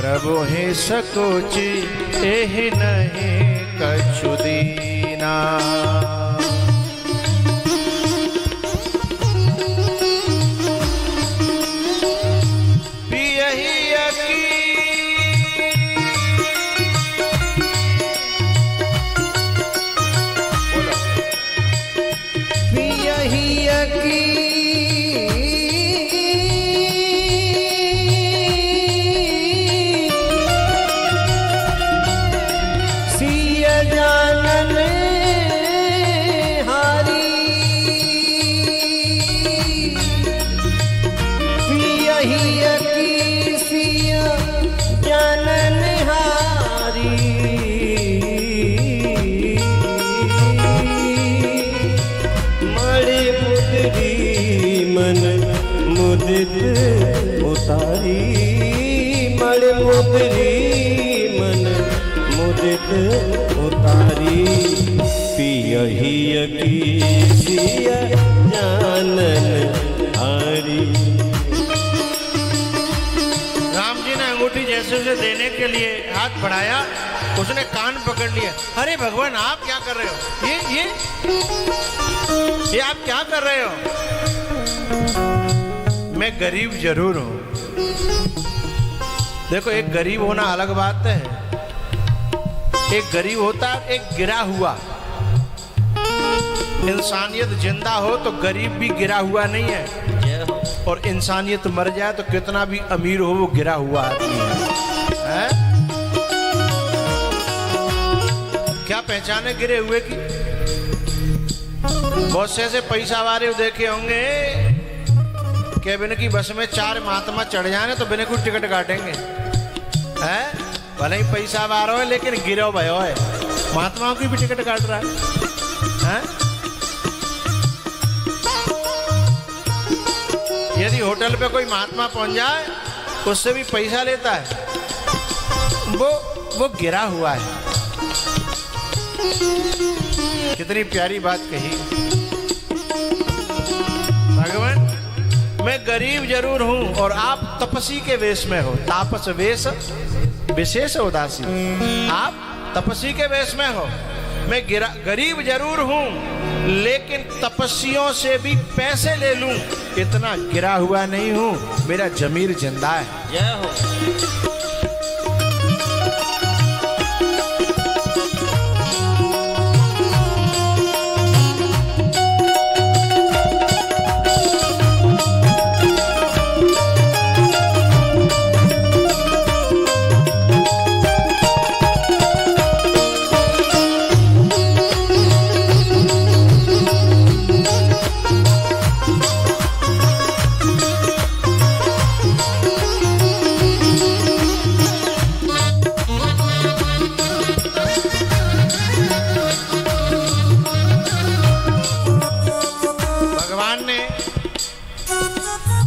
प्रभु हे सकोचि एहि नहीं कछु दीना। उतारी मण मुदरी मन मुदित उतारी। पियहि की सिय जानन हारी। राम जी ने अंगूठी जैसे उसे देने के लिए हाथ बढ़ाया, उसने कान पकड़ लिया। अरे भगवान आप क्या कर रहे हो? ये आप क्या कर रहे हो? मैं गरीब जरूर हूं। देखो, एक गरीब होना अलग बात है। एक गरीब होता है, एक गिरा हुआ। इंसानियत जिंदा हो तो गरीब भी गिरा हुआ नहीं है, और इंसानियत मर जाए तो कितना भी अमीर हो वो गिरा हुआ आदमी है। क्या पहचाने गिरे हुए की? बहुत से ऐसे पैसा वाले देखे होंगे कि बिना की बस में 4 महात्मा चढ़ जाने तो बिना कुछ टिकट काटेंगे, हैं? भले ही पैसा वाला है लेकिन गिरो भयो है, महात्माओं की भी टिकट काट रहा है। यदि होटल पे कोई महात्मा पहुंच जाए उससे भी पैसा लेता है, वो गिरा हुआ है। कितनी प्यारी बात कही भगवान। मैं गरीब जरूर हूं और आप तपस्वी के वेश में हो। तापस वेश विशेष उदासी। आप तपस्वी के वेश में हो। मैं गरीब जरूर हूं लेकिन तपस्वियों से भी पैसे ले लूं इतना गिरा हुआ नहीं हूं। मेरा जमीर जिंदा है। जय हो।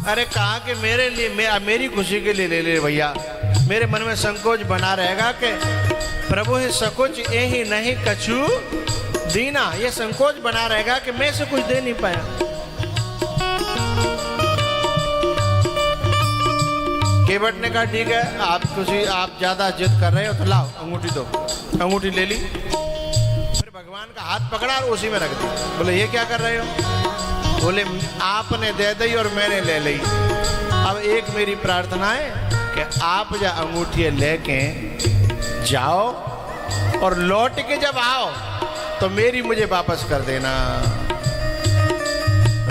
अरे कहा कि मेरे लिए मेरी खुशी के लिए ले ले भैया। मेरे मन में संकोच बना रहेगा कि प्रभु है सकुच यही नहीं कछु दीना। ये संकोच बना रहेगा कि मैं से कुछ दे नहीं पाया। केवट ने कहा ठीक है, आप ज्यादा जिद कर रहे हो तो लाओ अंगूठी दो। अंगूठी ले ली, फिर भगवान का हाथ पकड़ा और उसी में रख दी। बोले ये क्या कर रहे हो? बोले आपने दे दी और मैंने ले ली। अब एक मेरी प्रार्थना है कि आप जा अंगूठी लेके जाओ और लौट के जब आओ तो मेरी मुझे वापस कर देना।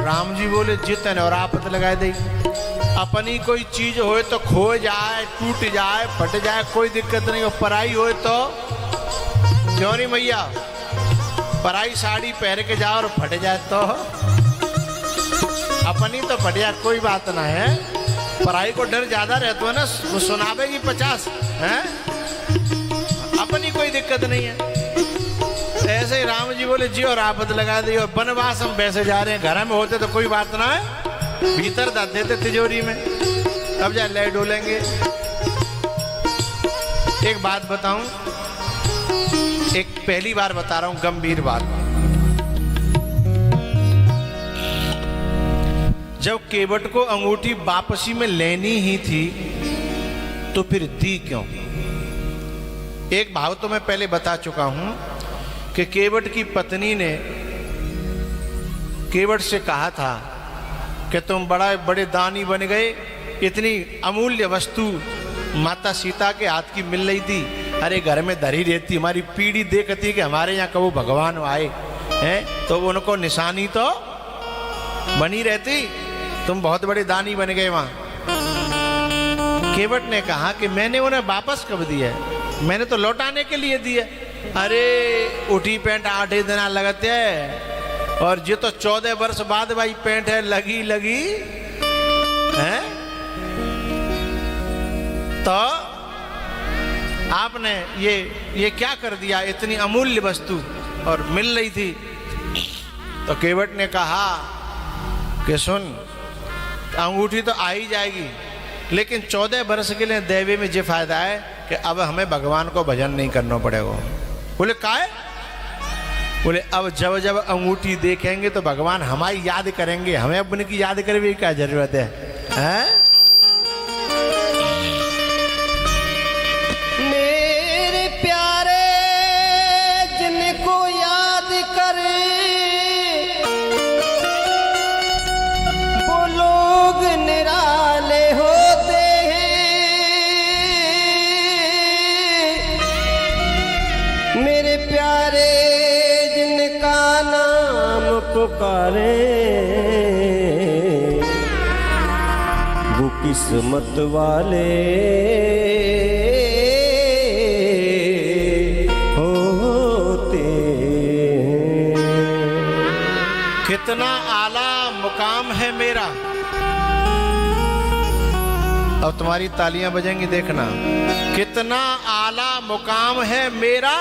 राम जी बोले जितन और आपत लगा दी। अपनी कोई चीज होए तो खो जाए, टूट जाए, फट जाए, कोई दिक्कत नहीं। और पराई होए तो क्यों नहीं मैया? पराई साड़ी पहन के जाओ और फट जाए तो अपनी तो बढ़िया, कोई बात ना है। पराई को डर ज्यादा रहता है ना, वो सुनावेगी 50 है। अपनी कोई दिक्कत नहीं है। ऐसे ही राम जी बोले जी और आपत लगा दी। और वनवास हम वैसे जा रहे हैं, घर में होते तो कोई बात ना है, भीतर डाल देते तिजोरी में। अब जा ले डोलेंगे। एक बात बताऊं, एक पहली बार बता रहा हूं गंभीर बात। जब केवट को अंगूठी वापसी में लेनी ही थी तो फिर दी क्यों? एक भाव तो मैं पहले बता चुका हूं कि केवट की पत्नी ने केवट से कहा था कि तुम बड़े दानी बन गए, इतनी अमूल्य वस्तु माता सीता के हाथ की मिल रही थी, अरे घर में धरी रहती, हमारी पीढ़ी देखती कि हमारे यहाँ कबो भगवान आए हैं तो उनको निशानी तो बनी रहती, तुम बहुत बड़े दानी बन गए वहां। केवट ने कहा कि मैंने उन्हें वापस कब दिया, मैंने तो लौटाने के लिए दिया। अरे उठी पैंट 8 दिन लगते है और ये तो 14 वर्ष बाद भाई पैंट है लगी है। तो आपने ये क्या कर दिया, इतनी अमूल्य वस्तु और मिल रही थी। तो केवट ने कहा कि सुन, अंगूठी तो आ ही जाएगी, लेकिन 14 वर्ष के लिए देवे में ये फायदा है कि अब हमें भगवान को भजन नहीं करना पड़ेगा। बोले काहे? बोले अब जब जब अंगूठी देखेंगे तो भगवान हमारी याद करेंगे, हमें अब उनकी याद करने की क्या जरूरत है, हैं? मेरे प्यारे जिनको याद करे वो लोग निराले होते हैं। मेरे प्यारे जिनका नाम पुकारे वो किस्मत वाले होते हैं। कितना आला मुकाम है मेरा। अब तुम्हारी तालियां बजेंगी, देखना कितना आला मुकाम है मेरा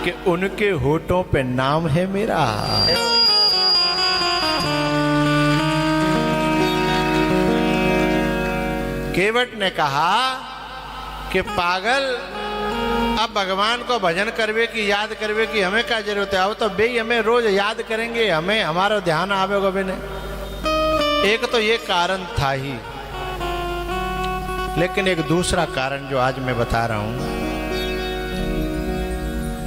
कि उनके होठों पे नाम है मेरा। केवट ने कहा कि पागल, अब भगवान को भजन करवे की याद करवे की हमें क्या जरूरत है, अब तो बे हमें रोज याद करेंगे, हमें हमारा ध्यान आवेगा बिने। एक तो ये कारण था ही, लेकिन एक दूसरा कारण जो आज मैं बता रहा हूं,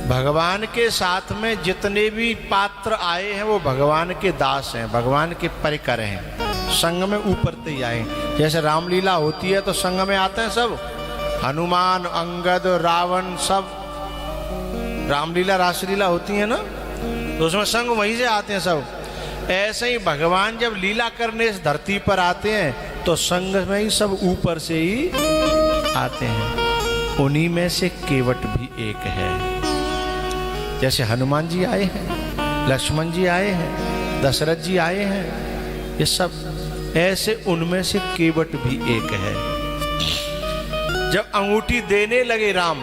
भगवान के साथ में जितने भी पात्र आए हैं वो भगवान के दास हैं, भगवान के परिकर हैं, संग में ऊपर से आए। जैसे रामलीला होती है तो संग में आते हैं सब, हनुमान, अंगद, रावण, सब रामलीला रासलीला होती है ना, तो उसमें संग वहीं से आते हैं सब। ऐसे ही भगवान जब लीला करने इस धरती पर आते हैं तो संग में ही सब ऊपर से ही आते हैं। उन्हीं में से केवट भी एक है। जैसे हनुमान जी आए हैं, लक्ष्मण जी आए हैं, दशरथ जी आए हैं, ये सब ऐसे उनमें से केवट भी एक है। जब अंगूठी देने लगे राम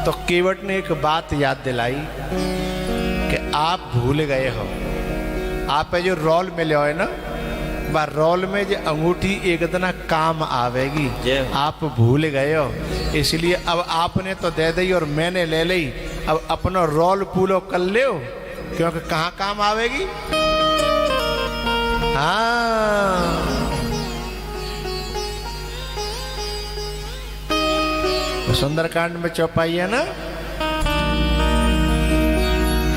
तो केवट ने एक बात याद दिलाई कि आप भूल गए हो, आप जो रोल में ले आए ना, बार रोल में जो अंगूठी एक दिन काम आवेगी, आप भूल गए हो, इसलिए अब आपने तो दे दी और मैंने ले ली, अब अपना रोल पूलो कर ले, क्योंकि कहाँ काम आवेगी। हाँ, सुंदरकांड में चौपाई है ना,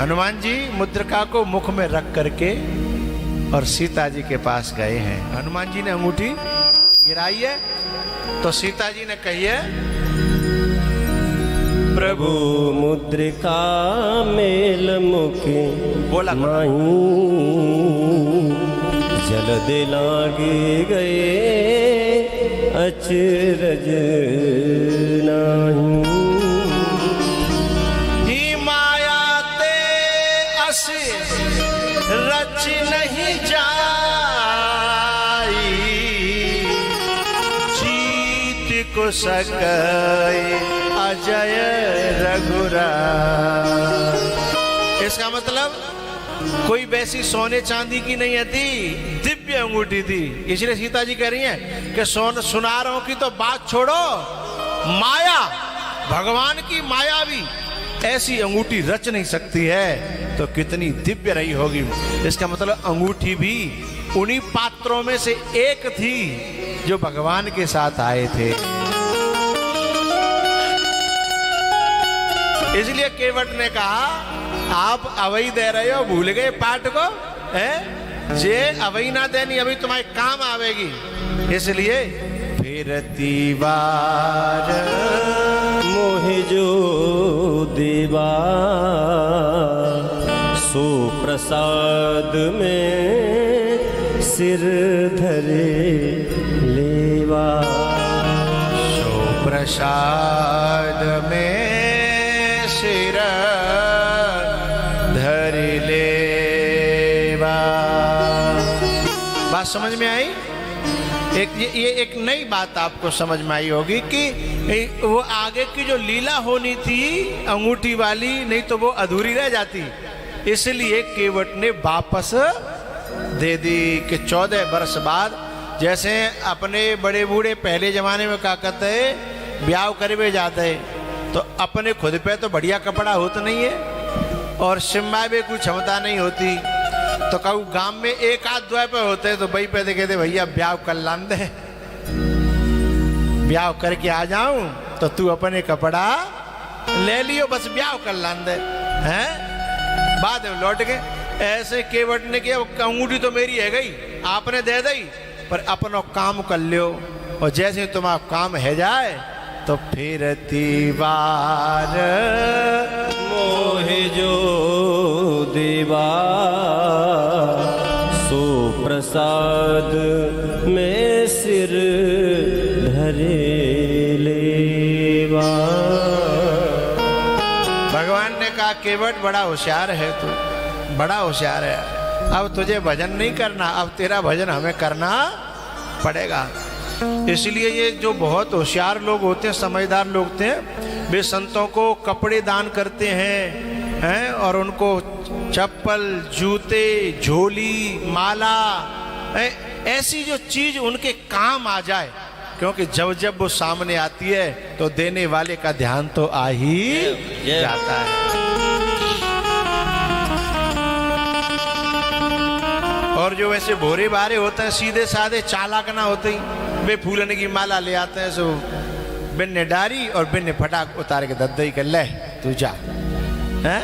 हनुमान जी मुद्रिका को मुख में रख करके और सीता जी के पास गए हैं। हनुमान जी ने अंगूठी गिराई है तो सीता जी ने कही है, प्रभु मुद्रिका मेल मुखे बोला माही जलद लागे गए अचरज नाही। ही माया ते अस रच नहीं जाई, जीत को सकै अजय रघुराई। इसका मतलब कोई वैसी सोने चांदी की नहीं थी, दिव्य अंगूठी थी। इसलिए सीता जी कह रही हैं कि सुनारों की तो बात छोड़ो, माया, भगवान की माया भी ऐसी अंगूठी रच नहीं सकती है, तो कितनी दिव्य रही होगी। इसका मतलब अंगूठी भी उन्हीं पात्रों में से एक थी जो भगवान के साथ आए थे। इसलिए केवट ने कहा आप अवई दे रहे हो, भूल गए पाठ को है, जे अवई ना देनी अभी तुम्हारे काम आवेगी। इसलिए फिरती बार मोहि जो देवा सो प्रसाद में सिर धरे लेवा। सो प्रसाद में सिर धरि लेवा। बात समझ में आई? ये एक नई बात आपको समझ में आई होगी कि वो आगे की जो लीला होनी थी अंगूठी वाली, नहीं तो वो अधूरी रह जाती। इसलिए केवट ने वापस दे दी कि 14 वर्ष बाद, जैसे अपने बड़े बूढ़े पहले जमाने में क्या कहते हैं, ब्याह करवे जाते तो अपने खुद पे तो बढ़िया कपड़ा होता नहीं है और सिम्बा में कोई क्षमता नहीं होती, तो कहूँ गांव में एक आध द्वय पे होते तो भाई पे कहते भैया ब्याह कर लान दे, ब्याह करके आ जाऊं तो तू अपने कपड़ा ले लियो, बस ब्याह कर लान दे हैं। बाद में लौट के ऐसे केवट ने किया, अंगूठी तो मेरी है गई, आपने दे दी, पर अपना काम कर लियो, और जैसे तुम्हारा काम है जाए तो फिर दीवार मोहि जो देवा सो प्रसाद में सिर धरे लेवा। भगवान ने कहा केवट बड़ा होशियार है तू, बड़ा होशियार है, अब तुझे भजन नहीं करना, अब तेरा भजन हमें करना पड़ेगा। इसलिए ये जो बहुत होशियार लोग होते हैं, समझदार लोग थे, वे संतों को कपड़े दान करते हैं और उनको चप्पल, जूते, झोली, माला, ऐसी जो चीज उनके काम आ जाए, क्योंकि जब जब वो सामने आती है तो देने वाले का ध्यान तो आ ही जाता है। और जो वैसे भोरे बारे होते हैं, सीधे साधे चालाक ना होते ही, वे फूलन की माला ले आते हैं, सो बिन्ने डारी और बिन्ने फटाक उतार के दद्दई कर ले तू जा, हैं?